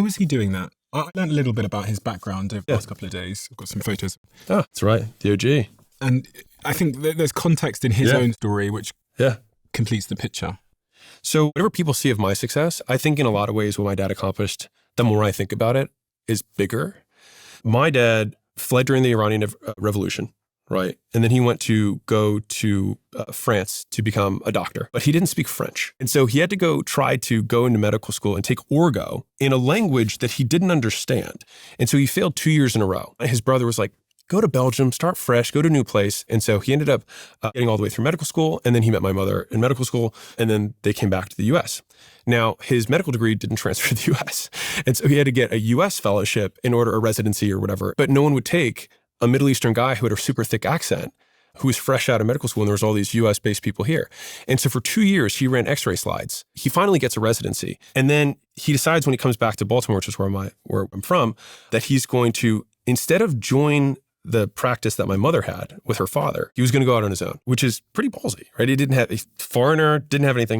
Why was he doing that? I learned a little bit about his background over the Yeah. last couple of days. I've got some photos. Oh, that's right. The OG. And I think there's context in his Yeah. own story which Yeah. completes the picture. So whatever people see of my success, I think in a lot of ways what my dad accomplished, the more I think about it, is bigger. My dad fled during the Iranian Revolution, right? And then he went to go to France to become a doctor, but he didn't speak French. And so he had to try to go into medical school and take Orgo in a language that he didn't understand. And so he failed 2 years in a row. His brother was like, go to Belgium, start fresh, go to a new place. And so he ended up getting all the way through medical school. And then he met my mother in medical school. And then they came back to the US. Now, his medical degree didn't transfer to the US. And so he had to get a US fellowship in order, a residency or whatever. But no one would take a Middle Eastern guy who had a super thick accent, who was fresh out of medical school. And there was all these US-based people here. And so for 2 years, he ran x-ray slides. He finally gets a residency. And then he decides when he comes back to Baltimore, which is where I'm from, that he's going to, instead of join the practice that my mother had with her father, he was going to go out on his own, which is pretty ballsy, right? He didn't have a foreigner, didn't have anything.